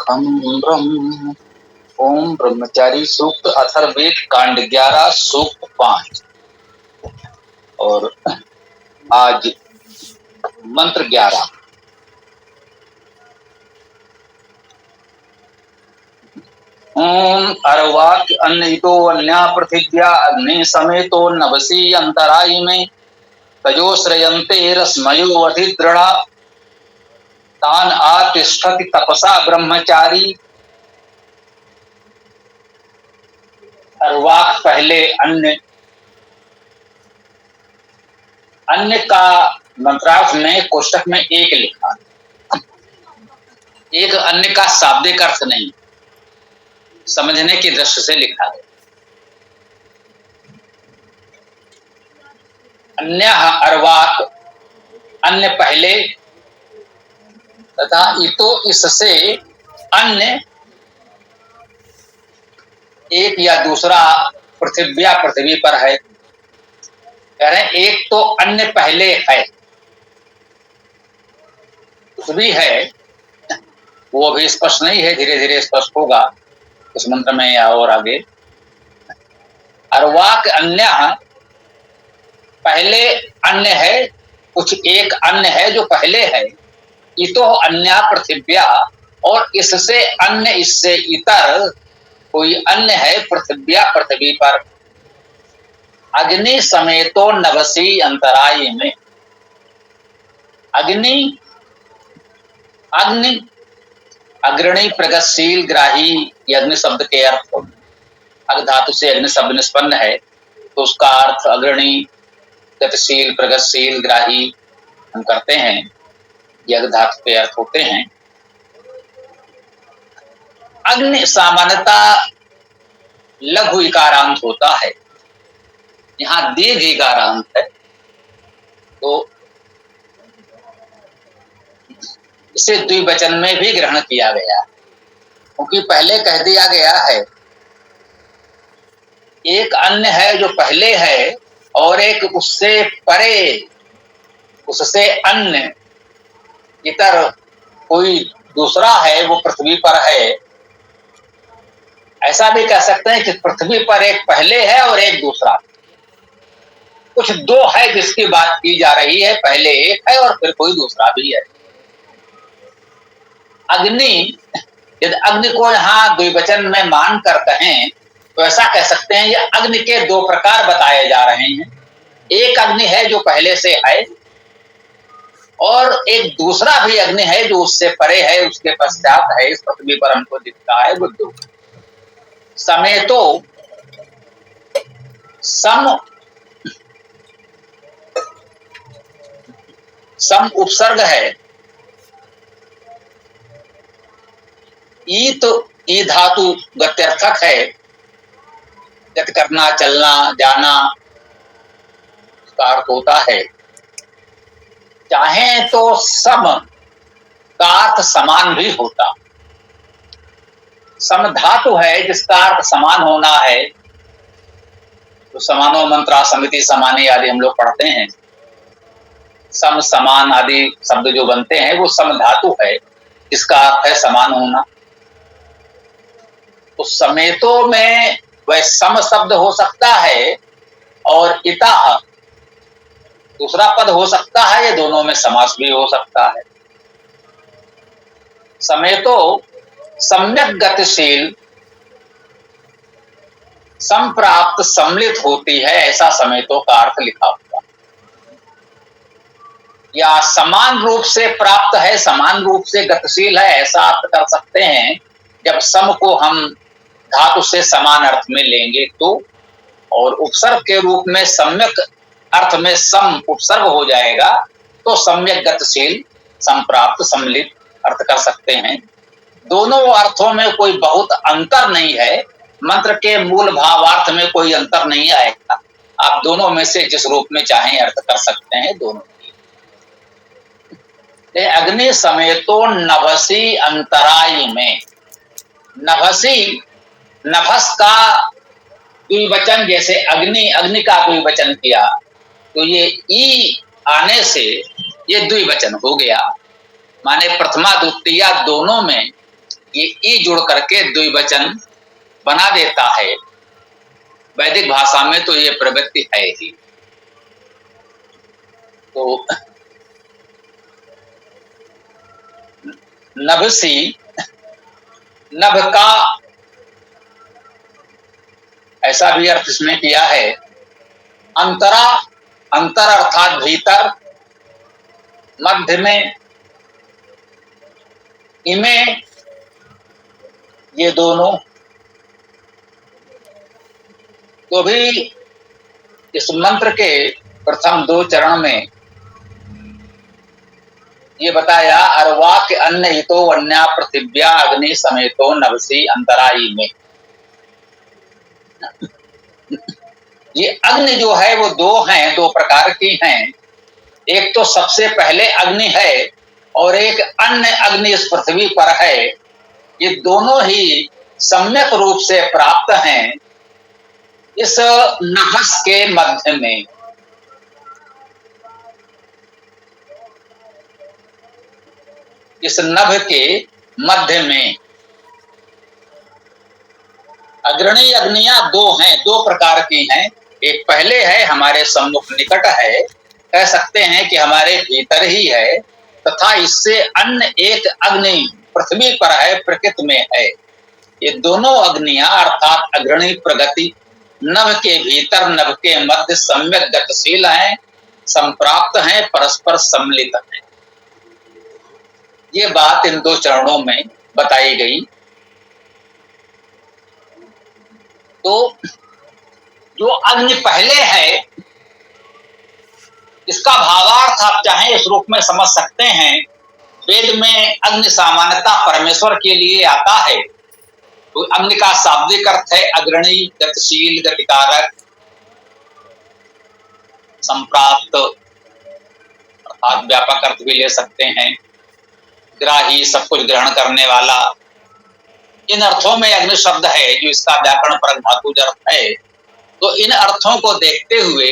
खम ब्रह्म। ओम ब्रह्मचारी सूक्त अथर्ववेद कांड 11 सूक्त 5। और आज मंत्र 11। ओम अर्वाक अन्यतो अन्या पृथिव्या अग्नि समेतो नवसी अंतराई में तजोश्रयन्ते रश्मयो अधिदृढ़ा तान आतिष्ठति तपसा ब्रह्मचारी। अर्वाक पहले अन्य। अन्य का मंत्रार्थ में कोष्टक में एक लिखा, एक अन्य का शाब्दिक अर्थ नहीं, समझने की दृष्टि से लिखा है। अन्य अर्वाक अन्य पहले तथा इतो इससे अन्य एक या दूसरा पृथ्व्या पृथ्वी पर है। कह रहे हैं एक तो अन्य पहले है, पृथ्वी है, वो अभी स्पष्ट नहीं है, धीरे धीरे स्पष्ट होगा इस मंत्र में या और आगे। अर्वाक अन्य पहले अन्य है, कुछ एक अन्य है जो पहले है। इतो अन्य पृथिव्या और इससे अन्य, इससे इतर कोई अन्य है पृथिव्या पृथ्वी पर। अग्नि समेतो नवसी अंतराय में। अग्नि अग्नि अग्रणी प्रगतिशील ग्राही, ये अग्नि शब्द के अर्थ अग धातु से अग्नि शब्द निष्पन्न है, तो उसका अर्थ अग्रणी गतिशील प्रगतिशील ग्राही हम करते हैं, ये अग धातु के अर्थ होते हैं। अग्नि सामान्यतः लघु इकारांत होता है, यहां दीर्घ इकारांत है, तो इसे द्विवचन में भी ग्रहण किया गया, क्योंकि पहले कह दिया गया है एक अन्य है जो पहले है और एक उससे परे, उससे अन्य इतर कोई दूसरा है वो पृथ्वी पर है। ऐसा भी कह सकते हैं कि पृथ्वी पर एक पहले है और एक दूसरा, कुछ दो है जिसकी बात की जा रही है, पहले एक है और फिर कोई दूसरा भी है। अग्नि, यदि अग्नि को यहां द्विवचन में मान कर कहें तो ऐसा कह सकते हैं ये अग्नि के दो प्रकार बताए जा रहे हैं। एक अग्नि है जो पहले से है और एक दूसरा भी अग्नि है जो उससे परे है, उसके पश्चात है, इस पृथ्वी पर हमको दिखता है वो दो। समेतो सम उपसर्ग है। ई तो ई धातु गत्यर्थक है, गति करना, चलना, जाना का अर्थ होता है। चाहे तो सम का अर्थ समान भी होता, सम धातु है जिसका अर्थ समान होना है, तो समानो मंत्रा समिति समानी आदि हम लोग पढ़ते हैं, सम समान आदि शब्द जो बनते हैं वो सम धातु है जिसका अर्थ है समान होना। तो समेतो में वह सम शब्द हो सकता है और इता दूसरा पद हो सकता है, ये दोनों में समास भी हो सकता है। समेतो सम्यक गतिशील संप्राप्त सम्मिलित होती है, ऐसा समेतो का अर्थ लिखा हुआ, या समान रूप से प्राप्त है, समान रूप से गतिशील है, ऐसा अर्थ कर सकते हैं जब सम को हम धातु से समान अर्थ में लेंगे तो। और उपसर्ग के रूप में सम्यक अर्थ में सम उपसर्ग हो जाएगा तो सम्यक गतिशील संप्राप्त सम्मिलित अर्थ कर सकते हैं। दोनों अर्थों में कोई बहुत अंतर नहीं है, मंत्र के मूल भावार्थ में कोई अंतर नहीं आएगा, आप दोनों में से जिस रूप में चाहें अर्थ कर सकते हैं दोनों। अग्नि समेतो नभसी अंतराय में। नभसी, नभस का द्विवचन, जैसे अग्नि, अग्नि का द्विवचन किया तो ये ई आने से ये द्विवचन हो गया, माने प्रथमा द्वितीया दोनों में ये ई जुड़ करके द्विवचन बना देता है। वैदिक भाषा में तो ये प्रवृत्ति है ही। तो नभसी, नभ का ऐसा भी अर्थ इसमें किया है, अंतरा, अंतर अर्थात भीतर, मध्य में, इमे, ये दोनों। तो भी इस मंत्र के प्रथम 2 चरण में ये बताया, अर्वाक अन्य हितो अन्या पृथिव्या अग्नि समेतो नभसी अंतराई में। ये अग्नि जो है वो 2 हैं, 2 प्रकार की हैं। एक तो सबसे पहले अग्नि है और एक अन्य अग्नि इस पृथ्वी पर है। ये दोनों ही सम्यक रूप से प्राप्त हैं इस नभस के मध्य में। इस नभ के मध्य में अग्रणी अग्नियां 2 हैं, 2 प्रकार की हैं। एक पहले है, हमारे सम्मुख निकट है, कह सकते हैं कि हमारे भीतर ही है, तथा इससे अन्य एक अग्नि पृथ्वी पर है, प्रकृति में है। ये दोनों अग्नियां अर्थात अग्रणी प्रगति नभ के भीतर, नभ के मध्य सम्यक गतिशील हैं, संप्राप्त हैं, परस्पर सम्मिलित हैं। ये बात इन 2 चरणों में बताई गई। तो जो अग्नि पहले है, इसका भावार्थ आप चाहें इस रूप में समझ सकते हैं। वेद में अग्नि सामान्यतः परमेश्वर के लिए आता है। तो अग्नि का शाब्दिक अर्थ है अग्रणी, गतिशील, गतिकारक, संप्राप्त, अर्थात व्यापक अर्थ भी ले सकते हैं, ग्राही, सब कुछ ग्रहण करने वाला। इन अर्थों में अग्नि शब्द है जो इसका व्याकरण परक धातुज अर्थ है। तो इन अर्थों को देखते हुए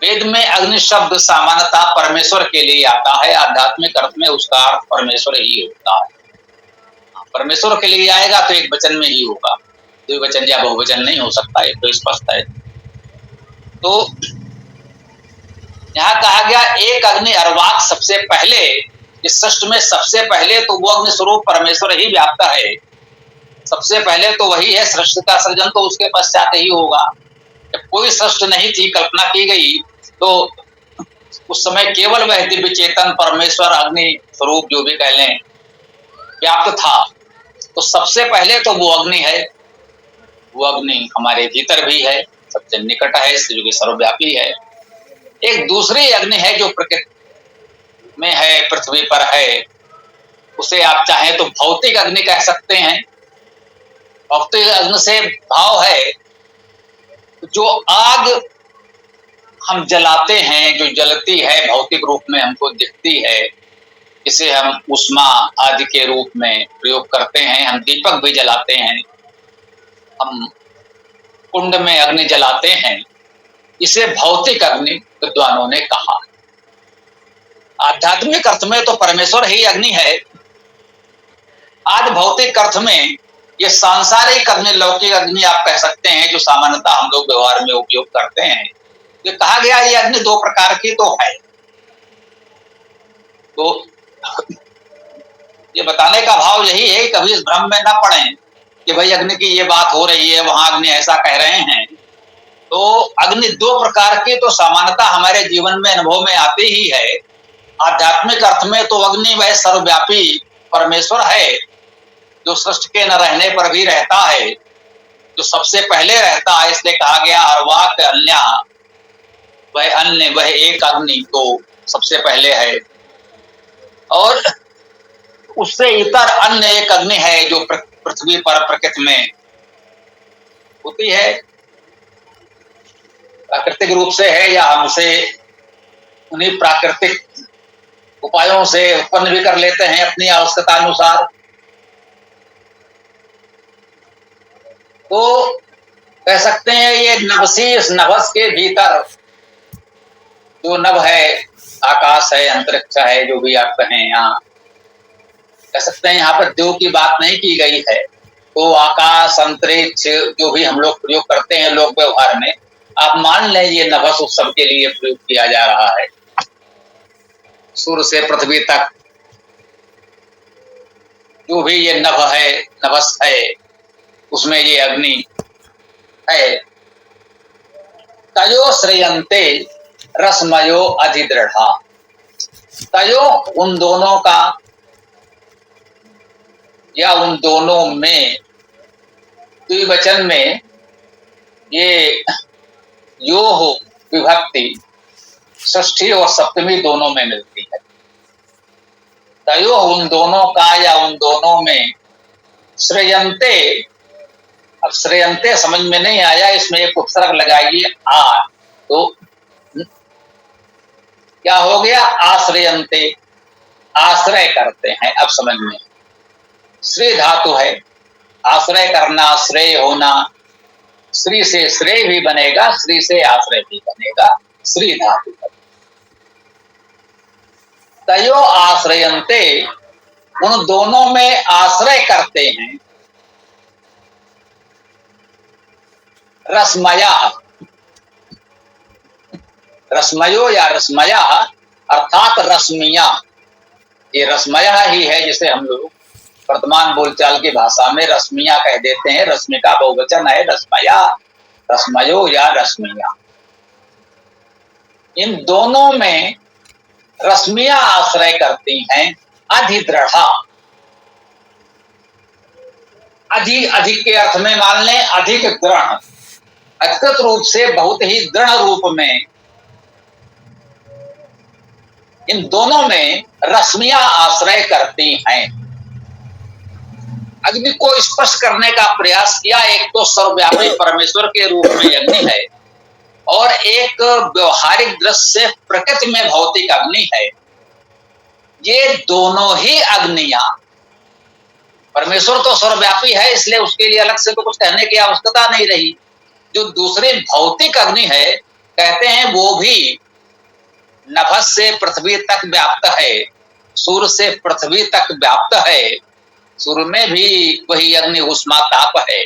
वेद में अग्नि शब्द सामान्यतः परमेश्वर के लिए आता है। आध्यात्मिक अर्थ में उसका अर्थ परमेश्वर ही होता है। परमेश्वर के लिए आएगा तो एक वचन में ही होगा, द्विवचन या बहुवचन नहीं हो सकता, ये तो स्पष्ट है। तो यहां कहा गया एक अग्नि अर्वाक, सबसे पहले इस सृष्टि में सबसे पहले तो वो अग्नि स्वरूप परमेश्वर ही व्याप्त है। सबसे पहले तो वही है, सृष्टि का सृजन तो उसके पश्चात ही होगा। जब कोई सृष्टि नहीं थी, कल्पना की गई, तो उस समय केवल वह दिव्य चेतन परमेश्वर अग्नि स्वरूप जो भी कह लें व्याप्त था। तो सबसे पहले तो वो अग्नि है। वो अग्नि हमारे भीतर भी है, सबसे निकट है, जो कि सर्वव्यापी है। एक दूसरी अग्नि है जो प्रकृति में है, पृथ्वी पर है। उसे आप चाहें तो भौतिक अग्नि कह सकते हैं। भौतिक अग्नि से भाव है जो आग हम जलाते हैं, जो जलती है, भौतिक रूप में हमको दिखती है, इसे हम उष्मा आदि के रूप में प्रयोग करते हैं। हम दीपक भी जलाते हैं, हम कुंड में अग्नि जलाते हैं। इसे भौतिक अग्नि विद्वानों ने कहा। आध्यात्मिक अर्थ में तो परमेश्वर ही अग्नि है। आज भौतिक अर्थ में ये सांसारिक अग्नि, लौकिक अग्नि आप कह सकते हैं, जो सामान्यतः हम लोग व्यवहार में उपयोग करते हैं। ये कहा गया ये अग्नि 2 प्रकार की तो है। तो ये बताने का भाव यही है, कभी इस भ्रम में न पड़ें कि भाई अग्नि की ये बात हो रही है, वहां अग्नि ऐसा कह रहे हैं। तो अग्नि 2 प्रकार की तो सामान्यतः हमारे जीवन में अनुभव में आती ही है। आध्यात्मिक अर्थ में तो अग्नि वह सर्वव्यापी परमेश्वर है जो सृष्टि के न रहने पर भी रहता है, जो सबसे पहले रहता है। इसलिए कहा गया अर्वाक अन्या, वह अन्य, वह एक अग्नि तो सबसे पहले है। और उससे इतर अन्य एक अग्नि है जो पृथ्वी पर प्रकृति में होती है, प्राकृतिक रूप से है, या हम उसे उन्हीं प्राकृतिक उपायों से उत्पन्न भी कर लेते हैं अपनी आवश्यकता अनुसार। तो कह सकते हैं ये नभसी, इस नभस के भीतर जो नभ है, आकाश है, अंतरिक्ष है, जो भी आप कहें, यहाँ कह सकते हैं यहाँ पर देव की बात नहीं की गई है। तो आकाश, अंतरिक्ष जो भी हम लोग प्रयोग करते हैं लोक व्यवहार में, आप मान लें ये नभस उत्सव के लिए प्रयोग किया जा रहा है। सूर्य से पृथ्वी तक जो भी ये नभ है, नभस है, उसमें ये अग्नि है। तयो श्रेयन्ते रसमयो अधिदृढ़ा। तयो उन दोनों का या उन दोनों में, द्विवचन में ये यो हो विभक्ति षष्ठी और सप्तमी दोनों में मिलती है। तयो उन दोनों का या उन दोनों में, श्रेयन्ते, अब श्रेयन्ते समझ में नहीं आया, इसमें एक उपसर्ग लगाइए आ, तो क्या हो गया? आश्रयन्ते, आश्रय करते हैं। अब समझ में, श्री धातु है, आश्रय करना, श्रेय होना, श्री से श्रेय भी बनेगा, श्री से आश्रय भी बनेगा, श्री धातु। तयो आश्रयन्ते, उन दोनों में आश्रय करते हैं, रसमया, रसमयो या रसमया अर्थात रश्मिया। ये रश्मया ही है जिसे हम लोग वर्तमान बोलचाल की भाषा में रश्मिया कह देते हैं। रश्मि का बहुवचन है रश्मया, रश्मयो या रश्मिया। इन दोनों में रश्मिया आश्रय करती हैं अधिदृढ़ा। अधिक के अर्थ में मान लें अधिक दृढ़, अधिकृत रूप से बहुत ही दृढ़ रूप में इन दोनों में रश्मियां आश्रय करती हैं। अग्नि को स्पर्श करने का प्रयास किया। एक तो सर्वव्यापी परमेश्वर के रूप में अग्नि है और एक व्यवहारिक दृश्य से प्रकृति में भौतिक अग्नि है। ये दोनों ही अग्नियां, परमेश्वर तो सर्वव्यापी है इसलिए उसके लिए अलग से तो कुछ कहने की आवश्यकता नहीं रही। जो दूसरी भौतिक अग्नि है, कहते हैं वो भी नभस से पृथ्वी तक व्याप्त है, सूर्य से पृथ्वी तक व्याप्त है। सूर्य में भी वही अग्नि उष्मा ताप है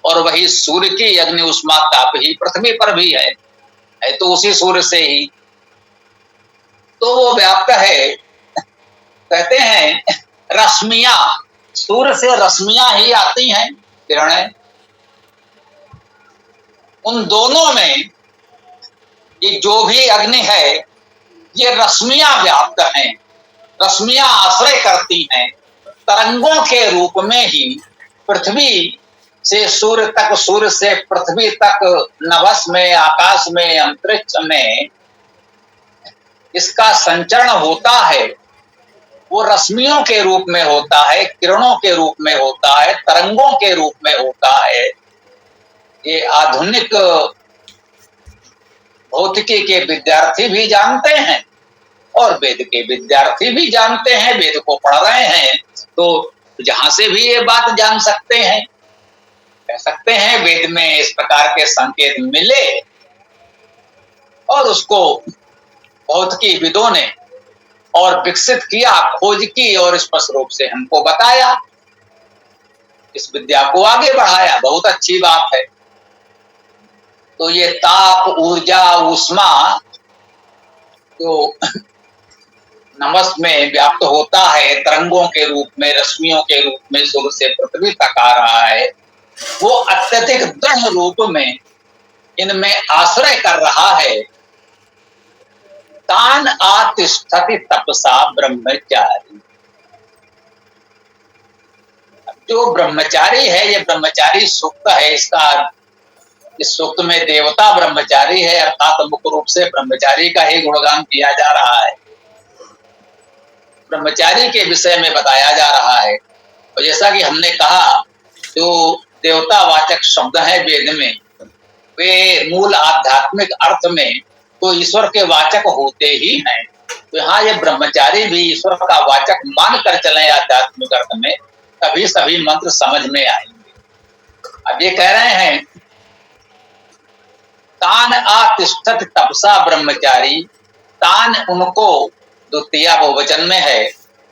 और वही सूर्य की अग्नि उष्मा ताप ही पृथ्वी पर भी है तो उसी सूर्य से ही तो वो व्याप्त है। कहते हैं रश्मियां, सूर्य से रश्मियां ही आती हैं, किरणें। उन दोनों में ये जो भी अग्नि है, ये रश्मियां व्याप्त हैं, रश्मियां आश्रय करती हैं तरंगों के रूप में ही पृथ्वी से सूर्य तक, सूर्य से पृथ्वी तक, नभस में, आकाश में, अंतरिक्ष में इसका संचरण होता है। वो रश्मियों के रूप में होता है, किरणों के रूप में होता है, तरंगों के रूप में होता है। ये आधुनिक भौतिकी के विद्यार्थी भी जानते हैं और वेद के विद्यार्थी भी जानते हैं, वेद को पढ़ रहे हैं तो जहां से भी ये बात जान सकते हैं। कह सकते हैं वेद में इस प्रकार के संकेत मिले और उसको भौतिकी विदों ने और विकसित किया, खोज की और स्पष्ट रूप से हमको बताया, इस विद्या को आगे बढ़ाया। बहुत अच्छी बात है। तो ये ताप, ऊर्जा, ऊष्मा जो नभस में व्याप्त होता है तरंगों के रूप में, रश्मियों के रूप में सूर्य से पृथ्वी तक आ रहा है, वो अत्यधिक दृढ़ रूप में इनमें आश्रय कर रहा है। तान आतिष्ठति तपसा ब्रह्मचारी। जो ब्रह्मचारी है, ये ब्रह्मचारी सूक्त है। इसका इस सूक्त में देवता ब्रह्मचारी है, अर्थात मुख्य रूप से ब्रह्मचारी का ही गुणगान किया जा रहा है, ब्रह्मचारी के विषय में बताया जा रहा है। और जैसा कि हमने कहा, जो देवतावाचक शब्द है वेद में, वे मूल आध्यात्मिक अर्थ में तो ईश्वर के वाचक होते ही हैं। तो यहाँ ये ब्रह्मचारी भी ईश्वर का वाचक मानकर चले आध्यात्मिक अर्थ में, तभी सभी मंत्र समझ में आएंगे। अब ये कह रहे हैं तान आतिष्ठत तपसा ब्रह्मचारी, तान उनको, द्वितीय बहुवचन में है,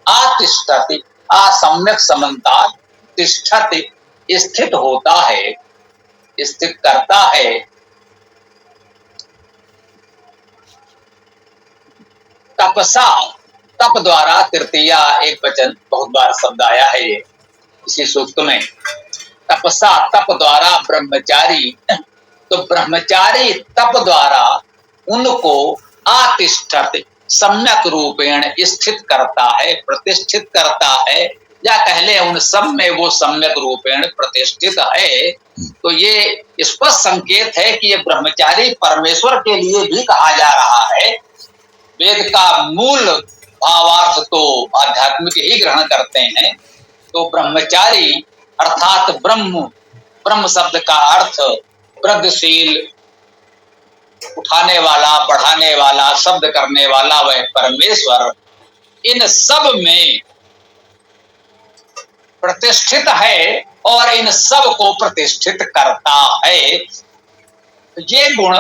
आतिष्ठति असम्यक समन्ता तिष्ठति, स्थित होता है, स्थित करता है। तपसा, तप द्वारा, तृतीया एक वचन, बहुत बार शब्द आया है ये इसी सूक्त में। तपसा, तप द्वारा ब्रह्मचारी, तो ब्रह्मचारी तप द्वारा उनको आतिष्ठत, सम्यक रूपेण स्थित करता है, प्रतिष्ठित करता है, या कह ले उन सब में वो सम्यक रूपेण प्रतिष्ठित है। तो ये स्पष्ट संकेत है कि ये ब्रह्मचारी परमेश्वर के लिए भी कहा जा रहा है। वेद का मूल भावार्थ तो आध्यात्मिक ही ग्रहण करते हैं। तो ब्रह्मचारी अर्थात ब्रह्म, ब्रह्म शब्द का अर्थ वृद्धिशील, उठाने वाला, बढ़ाने वाला, शब्द करने वाला वह परमेश्वर इन सब में प्रतिष्ठित है और इन सब को प्रतिष्ठित करता है। ये गुण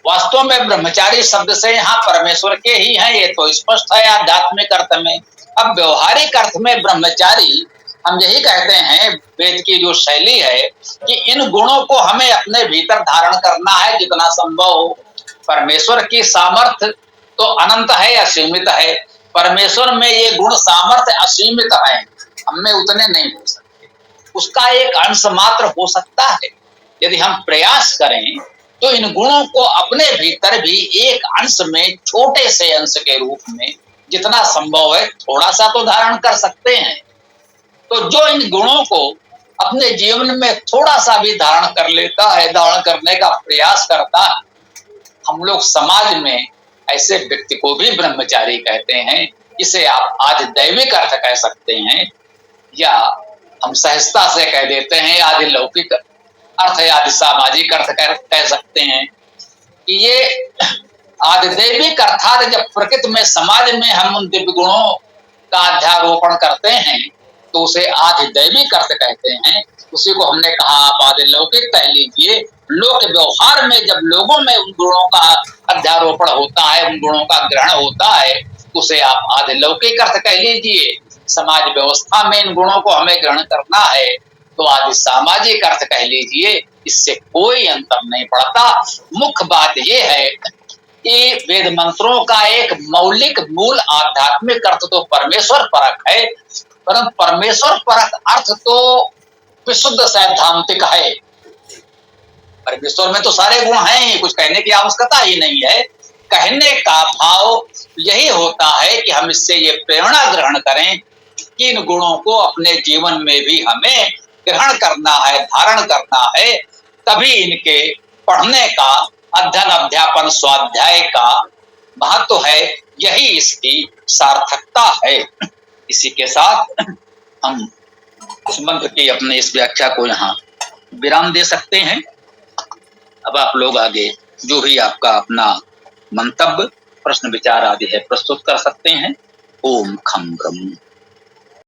वास्तव में ब्रह्मचारी शब्द से यहाँ परमेश्वर के ही हैं, ये तो स्पष्ट है आध्यात्मिक अर्थ में। अब व्यवहारिक अर्थ में ब्रह्मचारी हम यही कहते हैं, वेद की जो शैली है कि इन गुणों को हमें अपने भीतर धारण करना है जितना संभव हो। परमेश्वर की सामर्थ्य तो अनंत है, असीमित है। परमेश्वर में ये गुण सामर्थ्य असीमित है, हमें उतने नहीं हो सकते। उसका एक अंश मात्र हो सकता है। यदि हम प्रयास करें तो इन गुणों को अपने भीतर भी एक अंश में, छोटे से अंश के रूप में जितना संभव है थोड़ा सा तो धारण कर सकते हैं। तो जो इन गुणों को अपने जीवन में थोड़ा सा भी धारण कर लेता है, धारण करने का प्रयास करता है, हम लोग समाज में ऐसे व्यक्ति को भी ब्रह्मचारी कहते हैं। इसे आप आज दैविक अर्थ कह सकते हैं, या हम सहजता से कह देते हैं आदि लौकिक अर्थ या आदि सामाजिक अर्थ कह सकते हैं। कि ये आदि दैविक अर्थात जब प्रकृति में, समाज में हम उन दिव्य गुणों का अध्यारोपण करते हैं तो उसे आदि दैविक अर्थ कहते हैं। उसी को हमने कहा आप आदि लौकिक कह लीजिए। लोक व्यवहार में जब लोगों में उन गुणों का अध्यारोपण होता है, उन गुणों का ग्रहण होता है, उसे आप आदि लौकिक अर्थ कह लीजिए। समाज व्यवस्था में इन गुणों को हमें ग्रहण करना है तो आदि सामाजिक अर्थ कह लीजिए। इससे कोई अंतर नहीं पड़ता। मुख्य बात यह है कि वेद मंत्रों का एक मौलिक मूल आध्यात्मिक अर्थ तो परमेश्वर परक है, परंतु परमेश्वर परक अर्थ तो विशुद्ध सैद्धांतिक है। परमेश्वर में तो सारे गुण हैं, कुछ कहने की आवश्यकता ही नहीं है। कहने का भाव यही होता है कि हम इससे ये प्रेरणा ग्रहण करें कि इन गुणों को अपने जीवन में भी हमें ग्रहण करना है, धारण करना है। तभी इनके पढ़ने का, अध्ययन, अध्यापन, स्वाध्याय का महत्व है। यही इसकी सार्थकता है। इसी के साथ हम इस मंत्र की अपने इस व्याख्या को यहाँ विराम दे सकते हैं। अब आप लोग आगे जो भी आपका अपना मंतव्य, प्रश्न, विचार आदि है प्रस्तुत कर सकते हैं। ओम खम ब्रह्म।